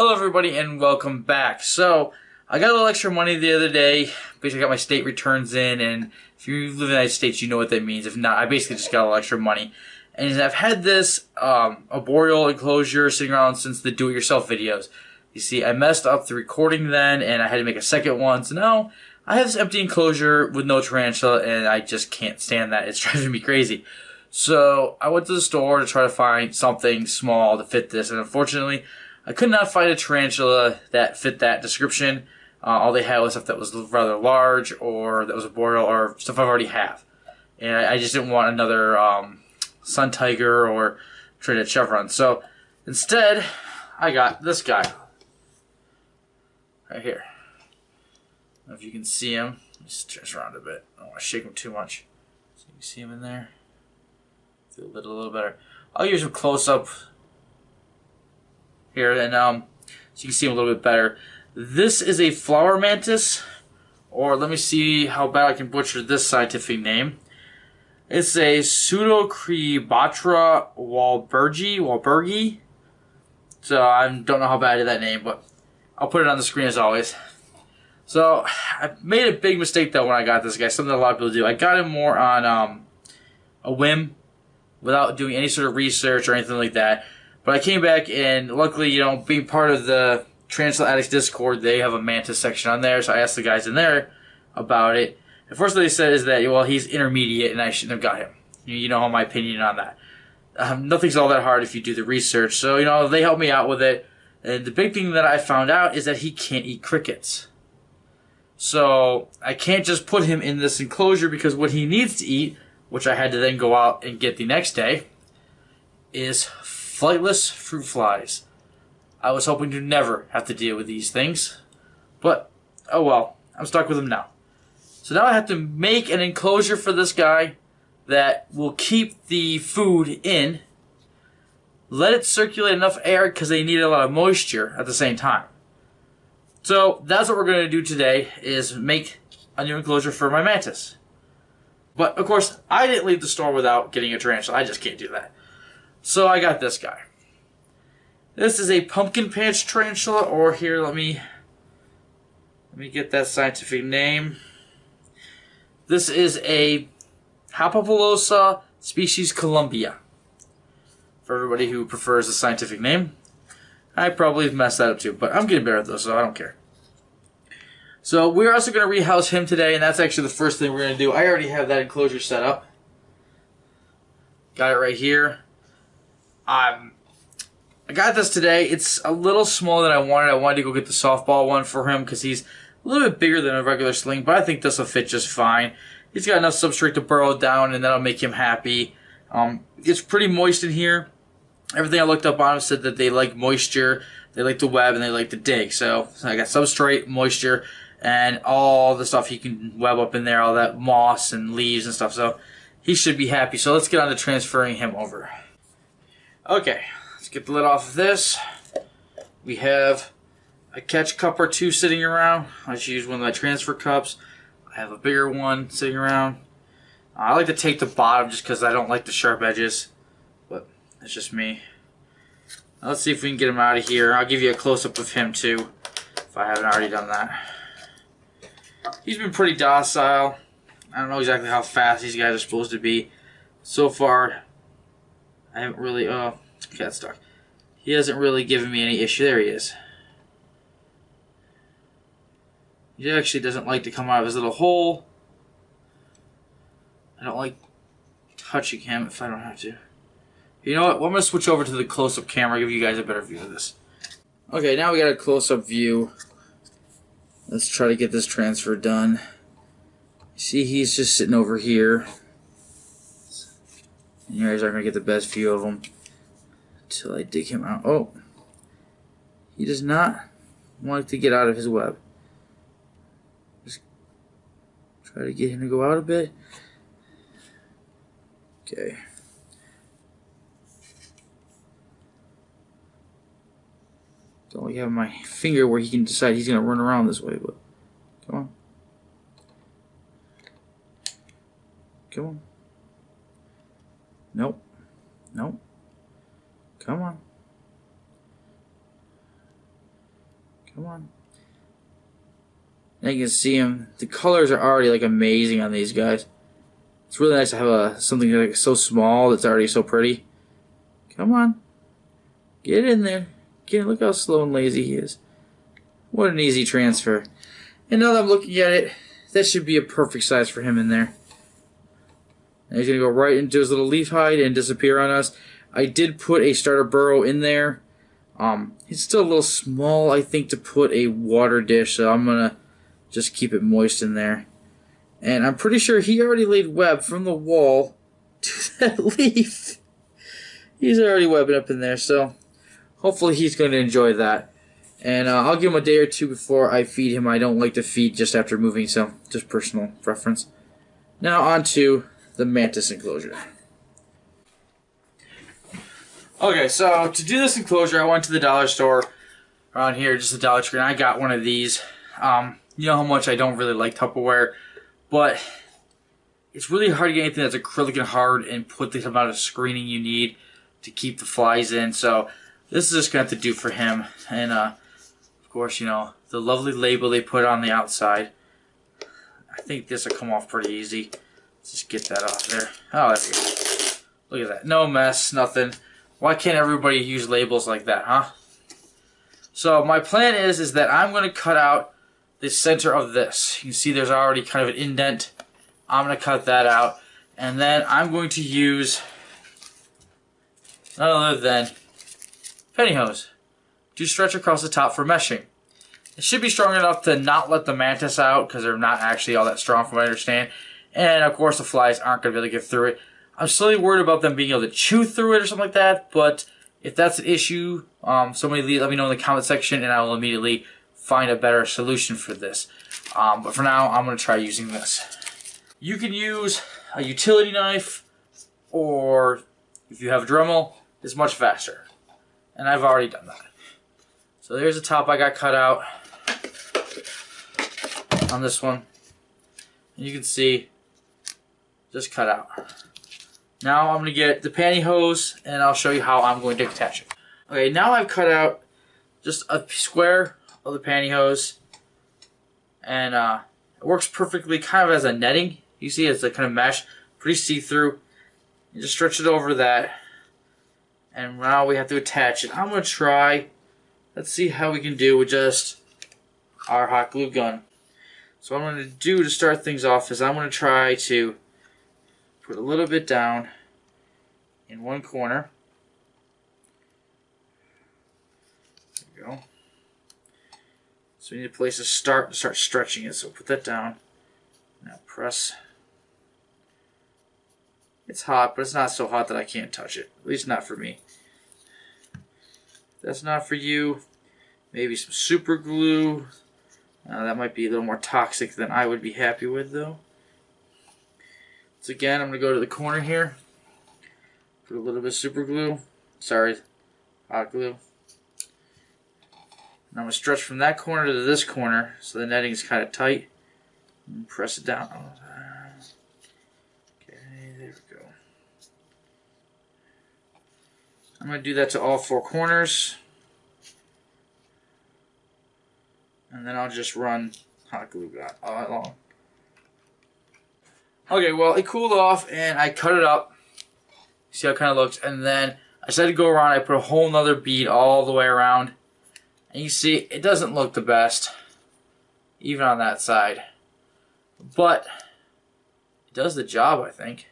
Hello everybody and welcome back. So, I got a little extra money the other day. Basically got my state returns in, and if you live in the United States you know what that means. If not, I basically just got a little extra money. And I've had this arboreal enclosure sitting around since the do-it-yourself videos. You see, I messed up the recording then and I had to make a second one. So now I have this empty enclosure with no tarantula and I just can't stand that. It's driving me crazy. So I went to the store to try to find something small to fit this, and unfortunately I could not find a tarantula that fit that description. All they had was stuff that was rather large, or that was arboreal, or stuff I already have. And I just didn't want another sun tiger or Trinidad chevron. So instead, I got this guy right here. I don't know if you can see him. Let me just turn this around a bit. I don't want to shake him too much. So you can see him in there. Feel a little better. I'll use a close up here, and so you can see him a little bit better. This is a Flower Mantis, or let me see how bad I can butcher this scientific name. It's a Pseudocrebatra wahlbergi. So I don't know how bad I did that name, but I'll put it on the screen as always. So I made a big mistake though when I got this guy, something a lot of people do. I got him more on a whim, without doing any sort of research or anything like that. But I came back, and luckily, being part of the Tarantula Addicts Discord, they have a Mantis section on there, so I asked the guys in there about it. And first thing they said is that, well, he's intermediate and I shouldn't have got him. You know my opinion on that. Nothing's all that hard if you do the research. So, they helped me out with it. And the big thing that I found out is that he can't eat crickets. So, I can't just put him in this enclosure, because what he needs to eat, which I had to then go out and get the next day, is flightless fruit flies. I was hoping to never have to deal with these things, but oh well, I'm stuck with them now. So now I have to make an enclosure for this guy that will keep the food in, let it circulate enough air because they need a lot of moisture at the same time. So that's what we're going to do today, is make a new enclosure for my mantis. But of course, I didn't leave the store without getting a tarantula. I just can't do that. So I got this guy. This is a pumpkin patch tarantula, or here, let me get that scientific name. This is a Papillosa species Columbia. For everybody who prefers the scientific name. I probably messed that up too, but I'm getting better at those, so I don't care. So we're also going to rehouse him today, and that's actually the first thing we're going to do. I already have that enclosure set up. Got it right here. I got this today. It's a little smaller than I wanted. I wanted to go get the softball one for him because he's a little bit bigger than a regular sling, but I think this will fit just fine. He's got enough substrate to burrow down, and that'll make him happy. It's pretty moist in here. Everything I looked up on him said that they like moisture, they like to web, and they like to dig. So I got substrate, moisture, and all the stuff he can web up in there, all that moss and leaves and stuff. So he should be happy. So let's get on to transferring him over. Okay, let's get the lid off of this. We have a catch cup or two sitting around. I just use one of my transfer cups. I have a bigger one sitting around. I like to take the bottom just because I don't like the sharp edges, but that's just me. Now let's see if we can get him out of here. I'll give you a close-up of him too, if I haven't already done that. He's been pretty docile. I don't know exactly how fast these guys are supposed to be. So far, I haven't really... Oh, cat stuck. He hasn't really given me any issue. There he is. He actually doesn't like to come out of his little hole. I don't like touching him if I don't have to. You know what? Well, I'm going to switch over to the close-up camera, give you guys a better view of this. Okay, now we got a close-up view. Let's try to get this transfer done. See, he's just sitting over here. And you guys aren't going to get the best view of him until I dig him out. Oh, he does not want to get out of his web. Just try to get him to go out a bit. Okay. Don't really have my finger where he can decide he's going to run around this way, but come on. Come on. Nope. Nope. Come on. Come on. Now you can see them. The colors are already like amazing on these guys. It's really nice to have something like so small that's already so pretty. Come on. Get in there. Look how slow and lazy he is. What an easy transfer. And now that I'm looking at it, that should be a perfect size for him in there. And he's going to go right into his little leaf hide and disappear on us. I did put a starter burrow in there. It's still a little small, I think, to put a water dish, so I'm going to just keep it moist in there. And I'm pretty sure he already laid web from the wall to that leaf. He's already webbing up in there, so hopefully he's going to enjoy that. And I'll give him a day or two before I feed him. I don't like to feed just after moving, so just personal preference. Now on to the Mantis Enclosure. Okay, so to do this enclosure, I went to the dollar store around here, just a Dollar Tree, and I got one of these. You know how much I don't really like Tupperware, but it's really hard to get anything that's acrylic and hard and put the amount of screening you need to keep the flies in. So this is just going to have to do for him. And of course, you know, the lovely label they put on the outside. I think this will come off pretty easy. Let's just get that off there. Oh, there we go. Look at that. No mess, nothing. Why can't everybody use labels like that, huh? So my plan is that I'm going to cut out the center of this. You can see there's already kind of an indent. I'm going to cut that out. And then I'm going to use none other than pantyhose to stretch across the top for meshing. It should be strong enough to not let the mantis out because they're not actually all that strong from what I understand. And of course the flies aren't going to be able to get through it. I'm slightly worried about them being able to chew through it or something like that, but if that's an issue, somebody let me know in the comment section and I will immediately find a better solution for this. But for now, I'm going to try using this. You can use a utility knife, or if you have a Dremel, it's much faster. And I've already done that. So there's the top I got cut out on this one. And you can see, just cut out. Now I'm going to get the pantyhose and I'll show you how I'm going to attach it. Okay, now I've cut out just a square of the pantyhose, and it works perfectly kind of as a netting. You see it's a kind of mesh, pretty see-through. You just stretch it over that, and now we have to attach it. I'm going to try, let's see how we can do with just our hot glue gun. So what I'm going to do to start things off is I'm going to try to put a little bit down in one corner. There we go. So we need a place to start stretching it. So put that down. Now press. It's hot, but it's not so hot that I can't touch it. At least not for me. If that's not for you, maybe some super glue. That might be a little more toxic than I would be happy with, though. So again, I'm going to go to the corner here, put a little bit of super glue, hot glue. And I'm going to stretch from that corner to this corner so the netting is kind of tight, and press it down. Okay, there we go. I'm going to do that to all four corners, and then I'll just run hot glue all along. Okay, well, it cooled off, and I cut it up. See how it kind of looks. And then I decided to go around. I put a whole nother bead all the way around. And you see, it doesn't look the best, even on that side. But it does the job, I think.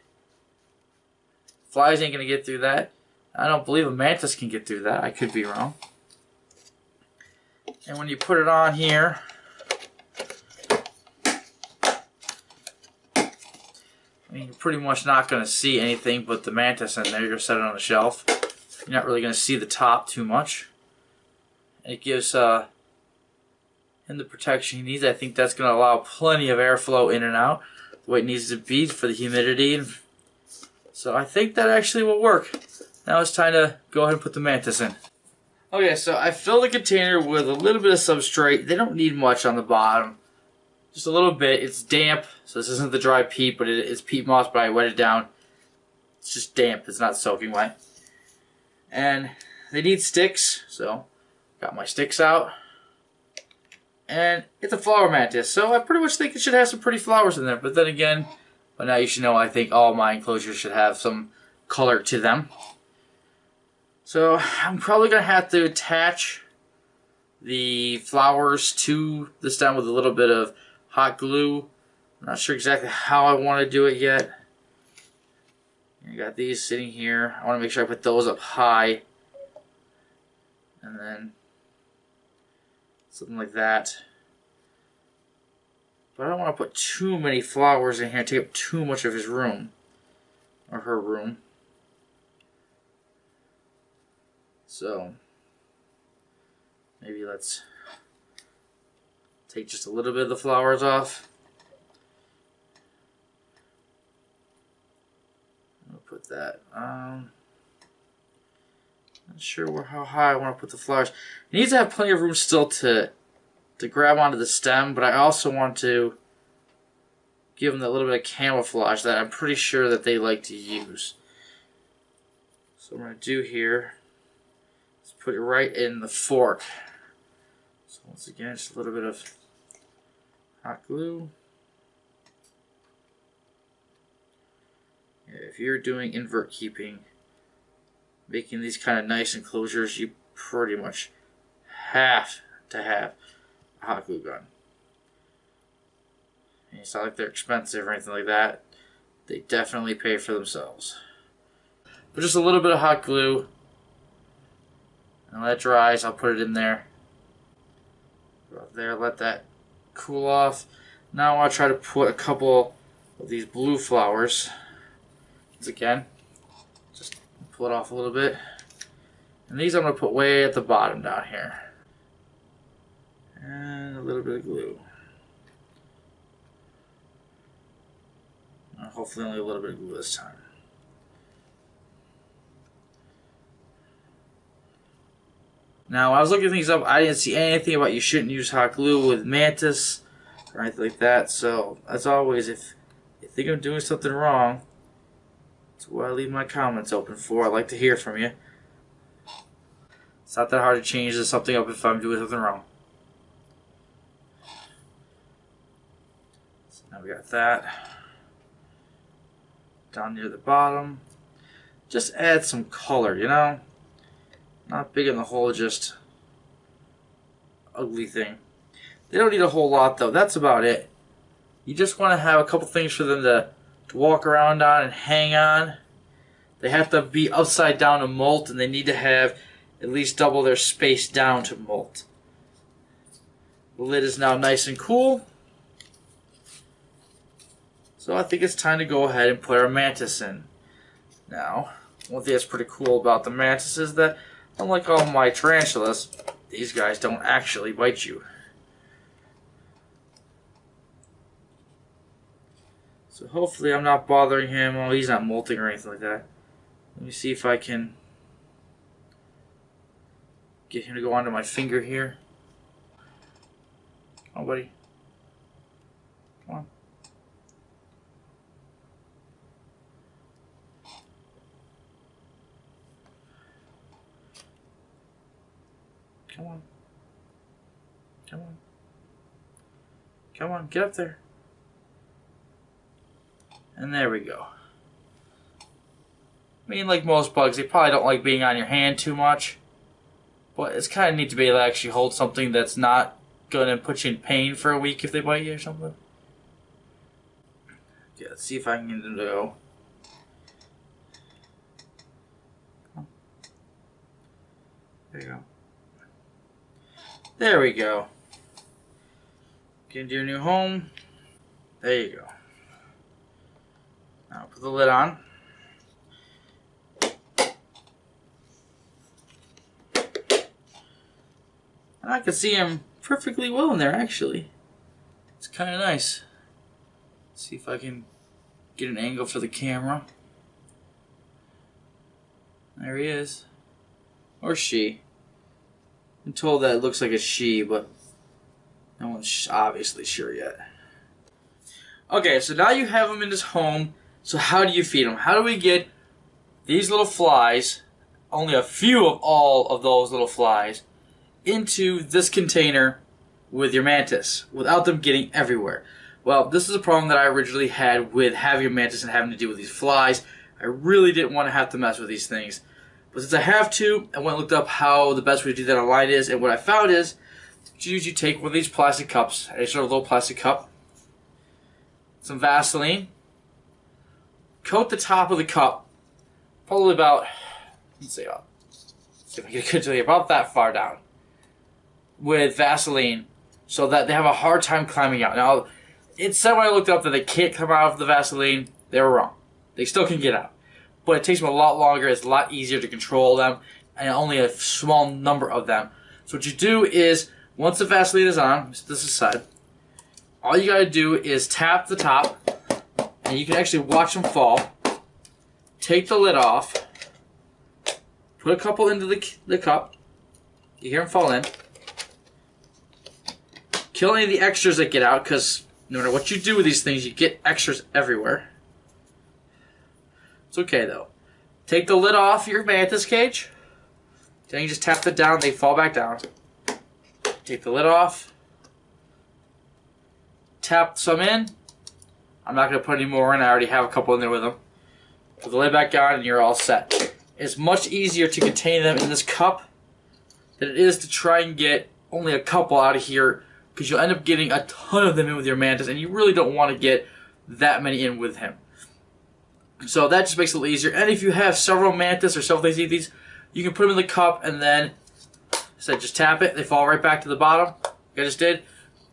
Flies ain't going to get through that. I don't believe a mantis can get through that. I could be wrong. And when you put it on here, I mean, you're pretty much not going to see anything but the mantis in there. You're going to set it on a shelf. You're not really going to see the top too much. It gives him the protection he needs. I think that's going to allow plenty of airflow in and out the way it needs to be for the humidity. So I think that actually will work. Now it's time to go ahead and put the mantis in. Okay, so I filled the container with a little bit of substrate. They don't need much on the bottom. Just a little bit. It's damp, so this isn't the dry peat, but it's peat moss, but I wet it down. It's just damp. It's not soaking wet. And they need sticks, so got my sticks out. And it's a flower mantis, so I pretty much think it should have some pretty flowers in there. But then again, by now you should know I think all my enclosures should have some color to them. So I'm probably going to have to attach the flowers to the stem with a little bit of hot glue. I'm not sure exactly how I want to do it yet. I got these sitting here. I want to make sure I put those up high. And then something like that. But I don't want to put too many flowers in here and take up too much of his room. Or her room. So maybe let's take just a little bit of the flowers off. I'll put that. Not sure how high I want to put the flowers. It needs to have plenty of room still to grab onto the stem, but I also want to give them that little bit of camouflage that I'm pretty sure that they like to use. So what I'm going to do here is put it right in the fork. So once again, just a little bit of hot glue. If you're doing invert keeping, making these kind of nice enclosures, you pretty much have to have a hot glue gun. And it's not like they're expensive or anything like that. They definitely pay for themselves. But just a little bit of hot glue. And when that dries, I'll put it in there. Right there, let that cool off. Now I'll try to put a couple of these blue flowers. Once again, just pull it off a little bit. And these I'm going to put way at the bottom down here. And a little bit of glue. Hopefully only a little bit of glue this time. Now, when I was looking things up, I didn't see anything about you shouldn't use hot glue with Mantis or anything like that. So, as always, if you think I'm doing something wrong, that's what I leave my comments open for. I'd like to hear from you. It's not that hard to change something up if I'm doing something wrong. So now we got that. Down near the bottom. Just add some color, you know? Not big in the whole, just ugly thing. They don't need a whole lot though. That's about it. You just want to have a couple things for them to walk around on and hang on. They have to be upside down to molt, and they need to have at least double their space down to molt. The lid is now nice and cool. So I think it's time to go ahead and put our mantis in. Now, one thing that's pretty cool about the mantis is that, unlike all my tarantulas, these guys don't actually bite you. So hopefully I'm not bothering him. Oh, he's not molting or anything like that. Let me see if I can get him to go onto my finger here. Oh, buddy. Come on. Come on. Come on. Come on, get up there. And there we go. I mean, like most bugs, they probably don't like being on your hand too much. But it's kind of neat to be able to actually hold something that's not going to put you in pain for a week if they bite you or something. Okay, let's see if I can get them to go. There you go. There we go. Get into your new home. There you go. Now put the lid on. And I can see him perfectly well in there, actually. It's kind of nice. Let's see if I can get an angle for the camera. There he is. Or she. I'm told that it looks like a she, but no one's obviously sure yet. Okay, so now you have him in his home. So how do you feed him? How do we get these little flies, only a few of all of those little flies, into this container with your mantis without them getting everywhere. Well, this is a problem that I originally had with having a mantis and having to deal with these flies. I really didn't want to have to mess with these things. But since I have to, I went and looked up how the best way to do that online is, and what I found is you take one of these plastic cups, a sort of little plastic cup, some Vaseline, coat the top of the cup, probably about, let's see if I get to about that far down, with Vaseline, so that they have a hard time climbing out. Now, it said when I looked up that they can't come out of the Vaseline. They were wrong. They still can get out. But it takes them a lot longer, it's a lot easier to control them, and only a small number of them. So what you do is, once the Vaseline is on, set this aside, all you gotta do is tap the top, and you can actually watch them fall. Take the lid off, put a couple into the cup, you hear them fall in. Kill any of the extras that get out, because no matter what you do with these things, you get extras everywhere. It's okay though. Take the lid off your mantis cage. Then you just tap it down, they fall back down. Take the lid off. Tap some in. I'm not going to put any more in, I already have a couple in there with them. Put the lid back on and you're all set. It's much easier to contain them in this cup than it is to try and get only a couple out of here, because you'll end up getting a ton of them in with your mantis, and you really don't want to get that many in with him. So that just makes it a little easier. And if you have several mantis or several things like these, you can put them in the cup and then just tap it. They fall right back to the bottom, like I just did.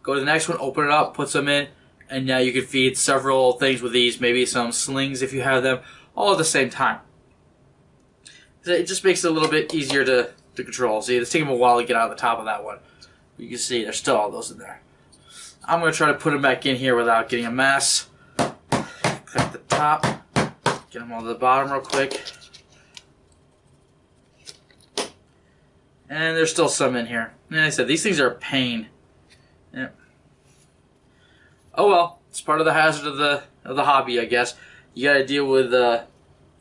Go to the next one, open it up, put some in, and now you can feed several things with these, maybe some slings if you have them, all at the same time. It just makes it a little bit easier to control. See, it's taking them a while to get out of the top of that one. You can see there's still all those in there. I'm going to try to put them back in here without getting a mess. Cut the top. Get them all to the bottom real quick. And there's still some in here. And like I said, these things are a pain. Yep. Oh well, it's part of the hazard of the hobby, I guess. You gotta deal with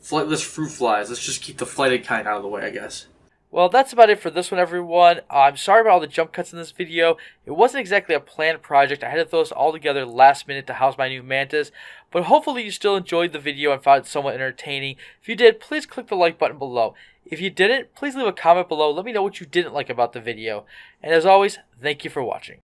flightless fruit flies. Let's just keep the flighted kind out of the way, I guess. Well, that's about it for this one, everyone. I'm sorry about all the jump cuts in this video. It wasn't exactly a planned project. I had to throw this all together last minute to house my new mantis. But hopefully you still enjoyed the video and found it somewhat entertaining. If you did, please click the like button below. If you didn't, please leave a comment below. Let me know what you didn't like about the video. And as always, thank you for watching.